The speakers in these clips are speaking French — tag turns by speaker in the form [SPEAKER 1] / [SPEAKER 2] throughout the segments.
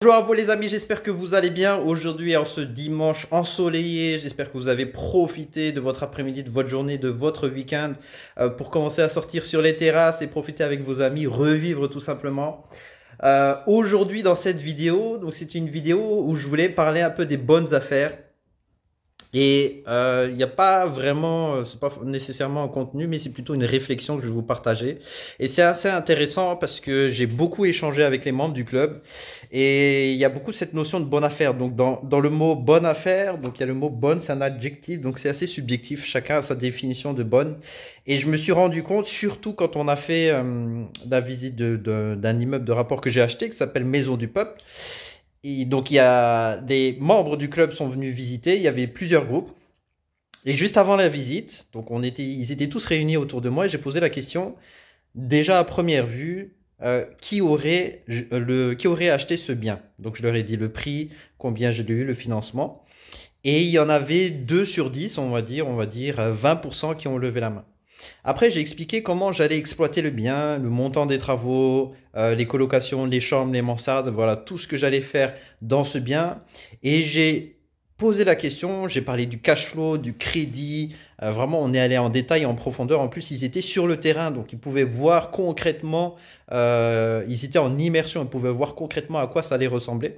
[SPEAKER 1] Bonjour à vous les amis, j'espère que vous allez bien. Aujourd'hui, en ce dimanche ensoleillé, j'espère que vous avez profité de votre après-midi, de votre journée, de votre week-end pour commencer à sortir sur les terrasses et profiter avec vos amis, revivre tout simplement. Aujourd'hui dans cette vidéo, donc c'est une vidéo où je voulais parler un peu des bonnes affaires. Et il n'y a pas vraiment, c'est pas nécessairement un contenu, mais c'est plutôt une réflexion que je vais vous partager. Et c'est assez intéressant parce que j'ai beaucoup échangé avec les membres du club et il y a beaucoup cette notion de bonne affaire. Donc dans le mot bonne affaire, donc il y a le mot bonne, c'est un adjectif, donc c'est assez subjectif. Chacun a sa définition de bonne. Et je me suis rendu compte, surtout quand on a fait la visite d'un immeuble de rapport que j'ai acheté, qui s'appelle Maison du Peuple. Et donc, il y a des membres du club sont venus visiter. Il y avait plusieurs groupes. Et juste avant la visite, donc ils étaient tous réunis autour de moi et j'ai posé la question, déjà à première vue, qui aurait acheté ce bien? Donc, je leur ai dit le prix, combien je l'ai eu, le financement. Et il y en avait 2 sur 10, on va dire 20% qui ont levé la main. Après, j'ai expliqué comment j'allais exploiter le bien, le montant des travaux, les colocations, les chambres, les mansardes, voilà tout ce que j'allais faire dans ce bien. Et j'ai posé la question, j'ai parlé du cash flow, du crédit. Vraiment, on est allé en détail, en profondeur. En plus, ils étaient sur le terrain, donc ils pouvaient voir concrètement, ils étaient en immersion, ils pouvaient voir concrètement à quoi ça allait ressembler.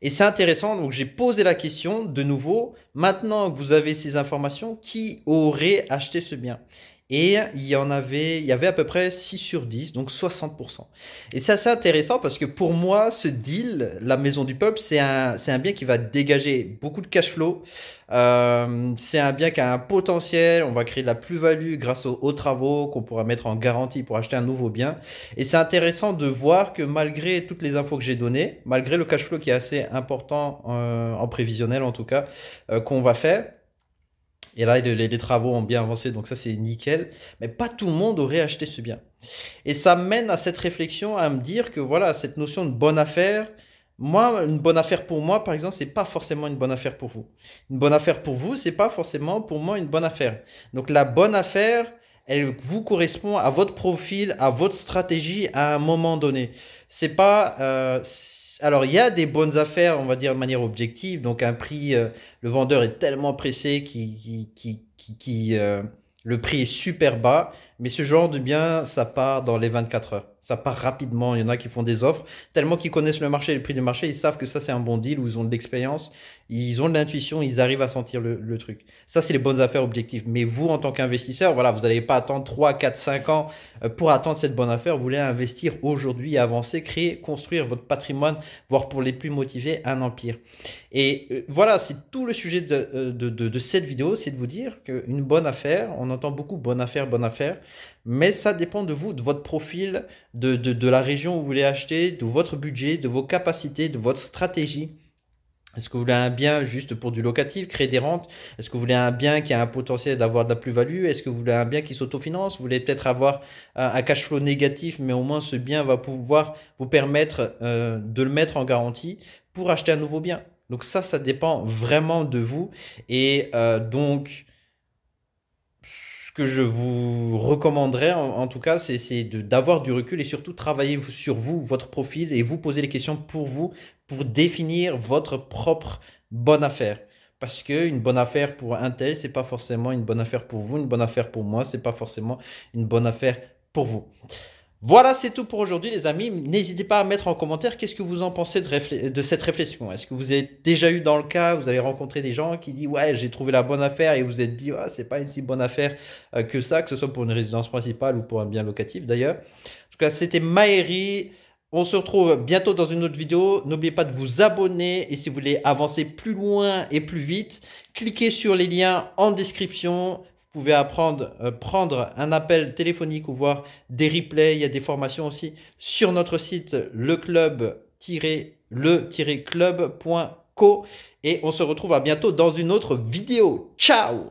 [SPEAKER 1] Et c'est intéressant, donc j'ai posé la question de nouveau, maintenant que vous avez ces informations, qui aurait acheté ce bien? Et il y avait à peu près 6 sur 10, donc 60%. Et c'est assez intéressant parce que pour moi, ce deal, la Maison du Peuple, c'est un bien qui va dégager beaucoup de cash flow. C'est un bien qui a un potentiel, on va créer de la plus-value grâce aux travaux qu'on pourra mettre en garantie pour acheter un nouveau bien. Et c'est intéressant de voir que malgré toutes les infos que j'ai données, malgré le cash flow qui est assez important en prévisionnel en tout cas, qu'on va faire, et là les travaux ont bien avancé, donc ça c'est nickel, mais pas tout le monde aurait acheté ce bien. Et ça mène à cette réflexion, à me dire que voilà, cette notion de bonne affaire, moi, une bonne affaire pour moi, par exemple, c'est pas forcément une bonne affaire pour vous. Une bonne affaire pour vous, c'est pas forcément pour moi une bonne affaire. Donc la bonne affaire, elle vous correspond à votre profil, à votre stratégie à un moment donné. C'est pas. Alors il y a des bonnes affaires, on va dire de manière objective. Donc un prix, le vendeur est tellement pressé le prix est super bas. Mais ce genre de bien, ça part dans les 24 heures. Ça part rapidement. Il y en a qui font des offres. Tellement qu'ils connaissent le marché, le prix du marché, ils savent que ça, c'est un bon deal, ou ils ont de l'expérience, ils ont de l'intuition, ils arrivent à sentir le truc. Ça, c'est les bonnes affaires objectives. Mais vous, en tant qu'investisseur, voilà, vous n'allez pas attendre 3, 4, 5 ans pour attendre cette bonne affaire. Vous voulez investir aujourd'hui, avancer, créer, construire votre patrimoine, voire pour les plus motivés, un empire. Et voilà, c'est tout le sujet de cette vidéo, c'est de vous dire qu'une bonne affaire, on entend beaucoup bonne affaire, mais ça dépend de vous, de votre profil, de la région où vous voulez acheter, de votre budget, de vos capacités, de votre stratégie. Est-ce que vous voulez un bien juste pour du locatif, créer des rentes? Est-ce que vous voulez un bien qui a un potentiel d'avoir de la plus-value? Est-ce que vous voulez un bien qui s'autofinance? Vous voulez peut-être avoir un cash flow négatif, mais au moins ce bien va pouvoir vous permettre de le mettre en garantie pour acheter un nouveau bien. Donc ça dépend vraiment de vous. Et donc, ce que je vous recommanderais en tout cas, c'est d'avoir du recul et surtout travailler sur vous, votre profil, et vous poser les questions pour vous, pour définir votre propre bonne affaire. Parce qu'une bonne affaire pour un tel, c'est pas forcément une bonne affaire pour vous. Une bonne affaire pour moi, c'est pas forcément une bonne affaire pour vous. Voilà, c'est tout pour aujourd'hui, les amis. N'hésitez pas à mettre en commentaire qu'est-ce que vous en pensez de cette réflexion. Est-ce que vous avez déjà eu dans le cas, vous avez rencontré des gens qui disent ouais, j'ai trouvé la bonne affaire, et vous vous êtes dit ah, c'est pas une si bonne affaire que ça, que ce soit pour une résidence principale ou pour un bien locatif d'ailleurs. En tout cas, c'était Maëri. On se retrouve bientôt dans une autre vidéo. N'oubliez pas de vous abonner, et si vous voulez avancer plus loin et plus vite, cliquez sur les liens en description. Vous pouvez prendre un appel téléphonique ou voir des replays. Il y a des formations aussi sur notre site le-club.co. Et on se retrouve à bientôt dans une autre vidéo. Ciao!